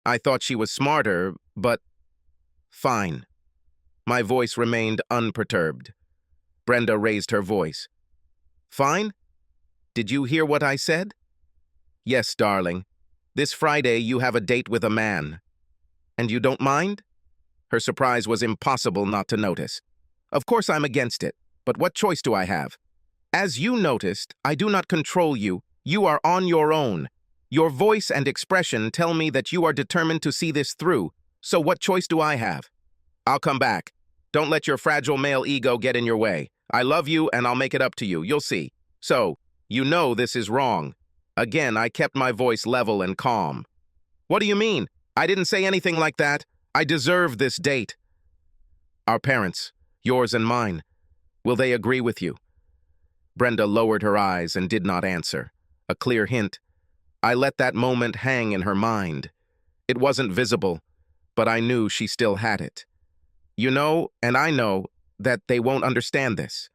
I thought she was smarter, but fine. My voice remained unperturbed. Brenda raised her voice. Fine? Did you hear what I said? Yes, darling. This Friday you have a date with a man. And you don't mind? Her surprise was impossible not to notice. Of course I'm against it, but what choice do I have? As you noticed, I do not control you. You are on your own. Your voice and expression tell me that you are determined to see this through, so what choice do I have? I'll come back. Don't let your fragile male ego get in your way. I love you and I'll make it up to you, you'll see. So, you know this is wrong. Again, I kept my voice level and calm. What do you mean? I didn't say anything like that. I deserve this date. Our parents, yours and mine, will they agree with you? Brenda lowered her eyes and did not answer. A clear hint. I let that moment hang in her mind. It wasn't visible, but I knew she still had it. You know, and I know, that they won't understand this.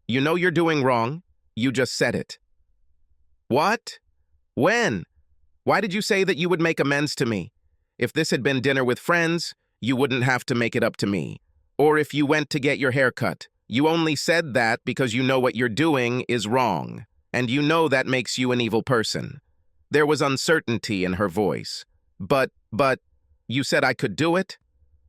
You know you're doing wrong. You just said it. What? When? Why did you say that you would make amends to me? If this had been dinner with friends, you wouldn't have to make it up to me. Or if you went to get your hair cut. You only said that because you know what you're doing is wrong, and you know that makes you an evil person. There was uncertainty in her voice. But, you said I could do it?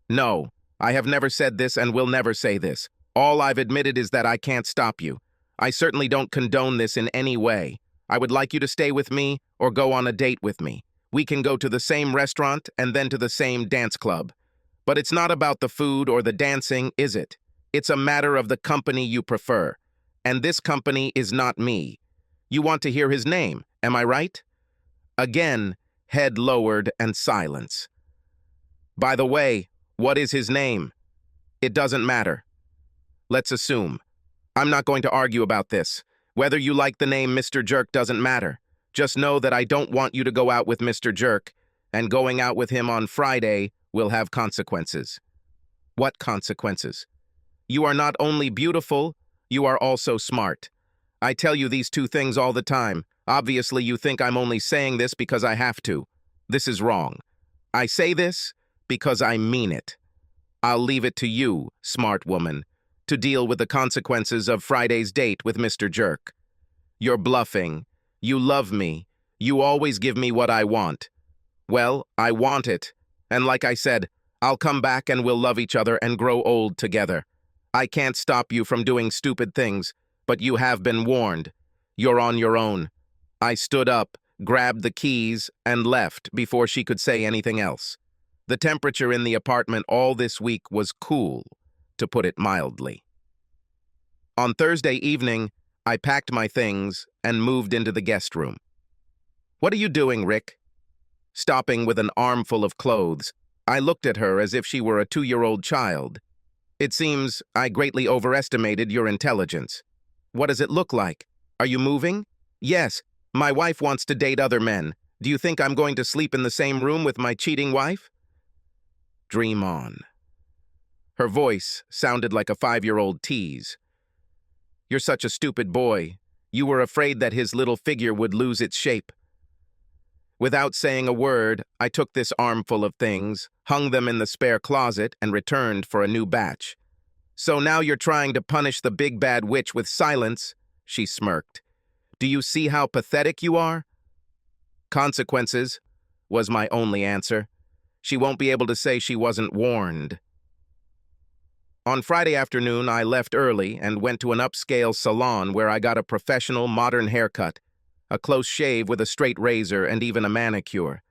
No, I have never said this and will never say this. All I've admitted is that I can't stop you. I certainly don't condone this in any way. I would like you to stay with me or go on a date with me. We can go to the same restaurant and then to the same dance club. But it's not about the food or the dancing, is it? It's a matter of the company you prefer. And this company is not me. You want to hear his name, am I right? Again, head lowered and silence. By the way, what is his name? It doesn't matter. Let's assume. I'm not going to argue about this. Whether you like the name Mr. Jerk doesn't matter. Just know that I don't want you to go out with Mr. Jerk, and going out with him on Friday will have consequences. What consequences? You are not only beautiful, you are also smart. I tell you these two things all the time. Obviously, you think I'm only saying this because I have to. This is wrong. I say this because I mean it. I'll leave it to you, smart woman, to deal with the consequences of Friday's date with Mr. Jerk. You're bluffing. You love me. You always give me what I want. Well, I want it. And like I said, I'll come back and we'll love each other and grow old together. I can't stop you from doing stupid things, but you have been warned. You're on your own. I stood up, grabbed the keys, and left before she could say anything else. The temperature in the apartment all this week was cool, to put it mildly. On Thursday evening, I packed my things and moved into the guest room. What are you doing, Rick? Stopping with an armful of clothes, I looked at her as if she were a 2-year-old child. It seems I greatly overestimated your intelligence. What does it look like? Are you moving? Yes, my wife wants to date other men. Do you think I'm going to sleep in the same room with my cheating wife? Dream on. Her voice sounded like a 5-year-old tease. You're such a stupid boy. You were afraid that his little figure would lose its shape. Without saying a word, I took this armful of things, hung them in the spare closet, and returned for a new batch. So now you're trying to punish the big bad witch with silence, she smirked. Do you see how pathetic you are? Consequences, was my only answer. She won't be able to say she wasn't warned. On Friday afternoon, I left early and went to an upscale salon where I got a professional modern haircut, a close shave with a straight razor and even a manicure.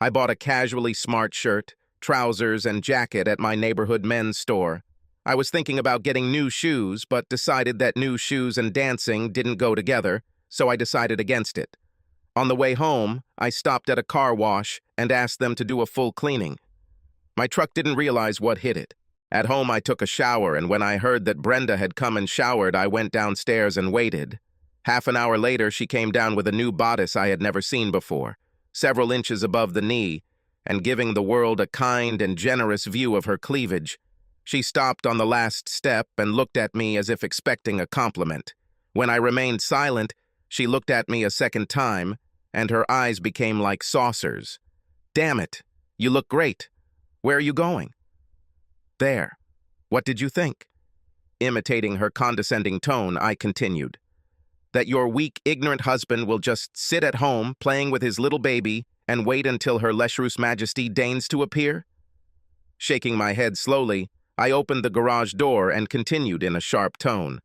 I bought a casually smart shirt, trousers, and jacket at my neighborhood men's store. I was thinking about getting new shoes, but decided that new shoes and dancing didn't go together, so I decided against it. On the way home, I stopped at a car wash and asked them to do a full cleaning. My truck didn't realize what hit it. At home, I took a shower, and when I heard that Brenda had come and showered, I went downstairs and waited. Half an hour later, she came down with a new bodice I had never seen before, several inches above the knee, and giving the world a kind and generous view of her cleavage. She stopped on the last step and looked at me as if expecting a compliment. When I remained silent, she looked at me a second time, and her eyes became like saucers. Damn it, You look great. Where are you going? There. What did you think? Imitating her condescending tone, I continued. That your weak, ignorant husband will just sit at home playing with his little baby and wait until her lecherous majesty deigns to appear? Shaking my head slowly, I opened the garage door and continued in a sharp tone.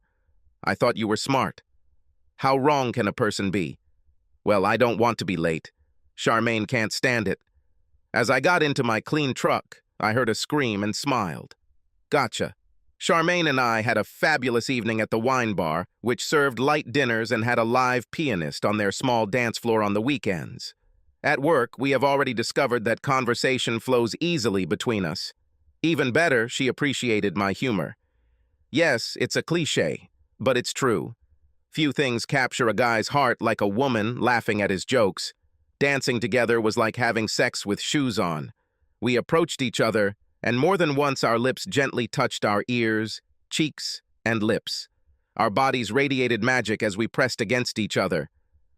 I thought you were smart. How wrong can a person be? Well, I don't want to be late. Charmaine can't stand it. As I got into my clean truck, I heard a scream and smiled. Gotcha. Charmaine and I had a fabulous evening at the wine bar, which served light dinners and had a live pianist on their small dance floor on the weekends. At work, we have already discovered that conversation flows easily between us. Even better, she appreciated my humor. Yes, it's a cliché, but it's true. Few things capture a guy's heart like a woman laughing at his jokes. Dancing together was like having sex with shoes on. We approached each other, and more than once our lips gently touched our ears, cheeks, and lips. Our bodies radiated magic as we pressed against each other.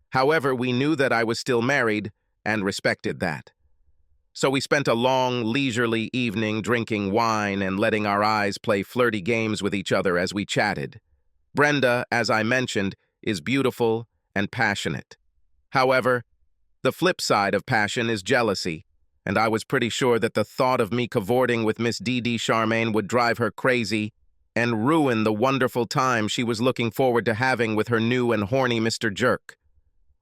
However, we knew that I was still married, and respected that. So we spent a long, leisurely evening drinking wine and letting our eyes play flirty games with each other as we chatted. Brenda, as I mentioned, is beautiful and passionate. However, the flip side of passion is jealousy, and I was pretty sure that the thought of me cavorting with Miss Dee Charmaine would drive her crazy and ruin the wonderful time she was looking forward to having with her new and horny Mr. Jerk.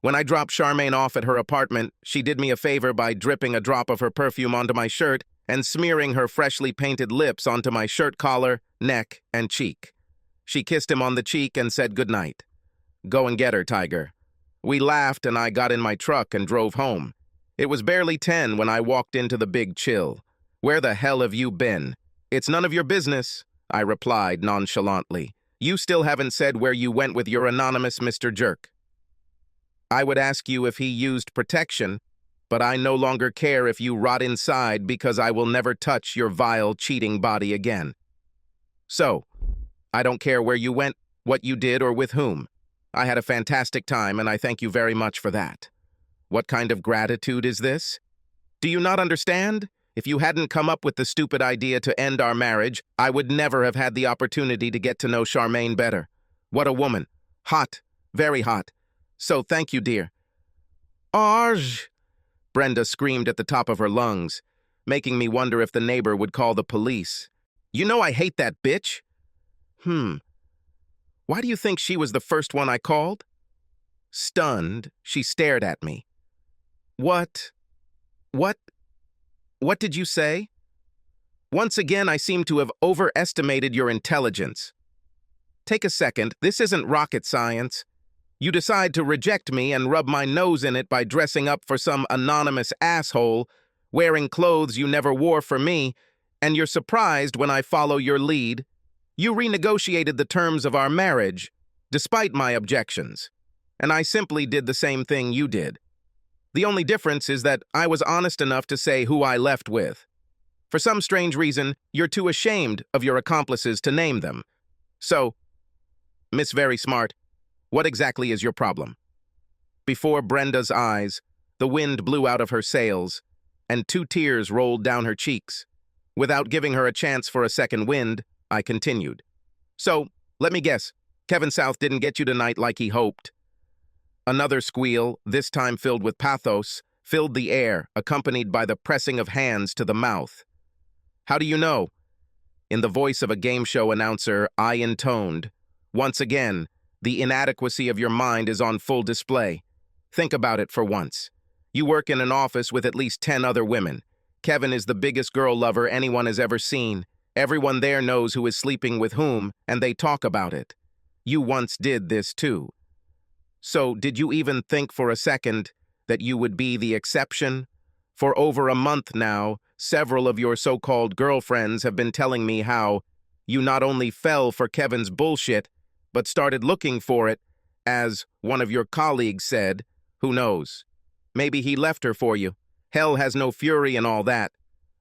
When I dropped Charmaine off at her apartment, she did me a favor by dripping a drop of her perfume onto my shirt and smearing her freshly painted lips onto my shirt collar, neck, and cheek. She kissed him on the cheek and said goodnight. Go and get her, Tiger. We laughed and I got in my truck and drove home. It was barely 10 when I walked into the Big Chill. Where the hell have you been? It's none of your business, I replied nonchalantly. You still haven't said where you went with your anonymous Mr. Jerk. I would ask you if he used protection, but I no longer care if you rot inside because I will never touch your vile, cheating body again. So, I don't care where you went, what you did, or with whom. I had a fantastic time, and I thank you very much for that. What kind of gratitude is this? Do you not understand? If you hadn't come up with the stupid idea to end our marriage, I would never have had the opportunity to get to know Charmaine better. What a woman. Hot. Very hot. So thank you, dear. Arj! Brenda screamed at the top of her lungs, making me wonder if the neighbor would call the police. You know I hate that bitch. Why do you think she was the first one I called? Stunned, she stared at me. What did you say? Once again, I seem to have overestimated your intelligence. Take a second, this isn't rocket science. You decide to reject me and rub my nose in it by dressing up for some anonymous asshole, wearing clothes you never wore for me, and you're surprised when I follow your lead. You renegotiated the terms of our marriage, despite my objections, and I simply did the same thing you did. The only difference is that I was honest enough to say who I left with. For some strange reason, you're too ashamed of your accomplices to name them. So, Miss Very Smart, what exactly is your problem? Before Brenda's eyes, the wind blew out of her sails, and 2 tears rolled down her cheeks. Without giving her a chance for a second wind, I continued. So, let me guess, Kevin South didn't get you tonight like he hoped. Another squeal, this time filled with pathos, filled the air, accompanied by the pressing of hands to the mouth. How do you know? In the voice of a game show announcer, I intoned. Once again, the inadequacy of your mind is on full display. Think about it for once. You work in an office with at least 10 other women. Kevin is the biggest girl lover anyone has ever seen. Everyone there knows who is sleeping with whom, and they talk about it. You once did this too. So, did you even think for a second that you would be the exception? For over a month now, several of your so-called girlfriends have been telling me how you not only fell for Kevin's bullshit, but started looking for it, as one of your colleagues said. Who knows? Maybe he left her for you. Hell has no fury and all that.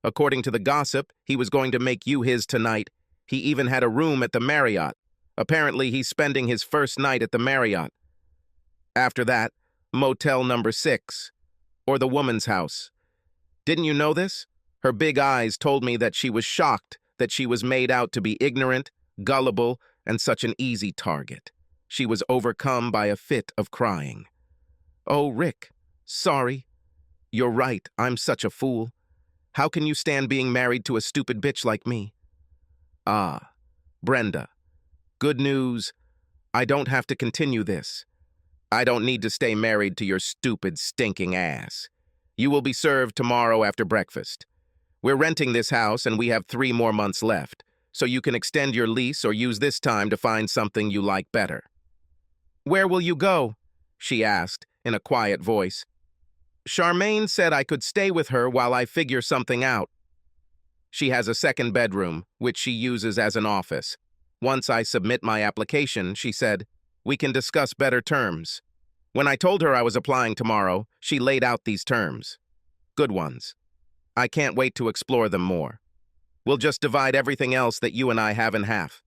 According to the gossip, he was going to make you his tonight. He even had a room at the Marriott. Apparently, he's spending his first night at the Marriott. After that, Motel number 6, or the woman's house. Didn't you know this? Her big eyes told me that she was shocked that she was made out to be ignorant, gullible, and such an easy target. She was overcome by a fit of crying. "Oh, Rick, sorry. You're right, I'm such a fool. How can you stand being married to a stupid bitch like me?" "Ah, Brenda. Good news. I don't have to continue this. I don't need to stay married to your stupid, stinking ass. You will be served tomorrow after breakfast. We're renting this house and we have 3 more months left, so you can extend your lease or use this time to find something you like better." "Where will you go?" she asked in a quiet voice. "Charmaine said I could stay with her while I figure something out. She has a second bedroom, which she uses as an office. Once I submit my application," she said, "we can discuss better terms." When I told her I was applying tomorrow, she laid out these terms. Good ones. I can't wait to explore them more. We'll just divide everything else that you and I have in half.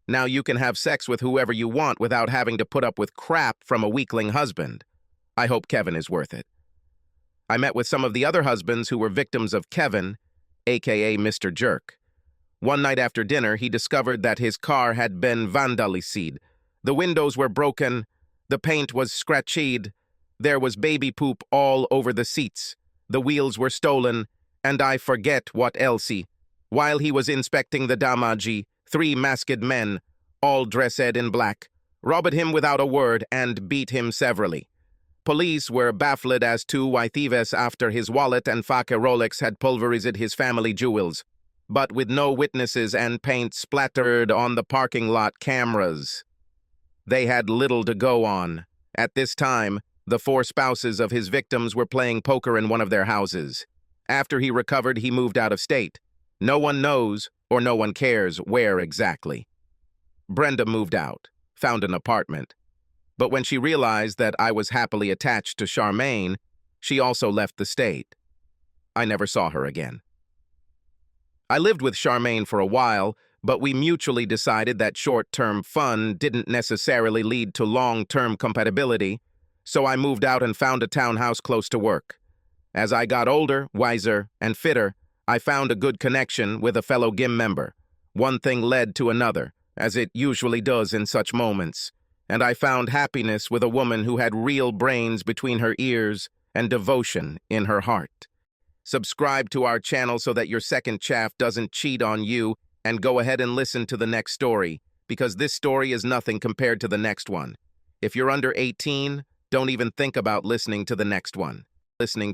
Now you can have sex with whoever you want without having to put up with crap from a weakling husband. I hope Kevin is worth it. I met with some of the other husbands who were victims of Kevin, aka Mr. Jerk. One night after dinner, he discovered that his car had been vandalized. The windows were broken, the paint was scratched, there was baby poop all over the seats, the wheels were stolen, and I forget what else. While he was inspecting the damage, 3 masked men, all dressed in black, robbed him without a word and beat him severely. Police were baffled as to why thieves after his wallet and fake Rolex had pulverized his family jewels, but with no witnesses and paint splattered on the parking lot cameras. They had little to go on. At this time, the 4 spouses of his victims were playing poker in one of their houses. After he recovered, he moved out of state. No one knows, or no one cares, where exactly. Brenda moved out, found an apartment. But when she realized that I was happily attached to Charmaine, she also left the state. I never saw her again. I lived with Charmaine for a while, but we mutually decided that short-term fun didn't necessarily lead to long-term compatibility, so I moved out and found a townhouse close to work. As I got older, wiser, and fitter, I found a good connection with a fellow gym member. One thing led to another, as it usually does in such moments, and I found happiness with a woman who had real brains between her ears and devotion in her heart. Subscribe to our channel so that your second chaff doesn't cheat on you, and go ahead and listen to the next story, because this story is nothing compared to the next one. If you're under 18, don't even think about listening to the next one. Listening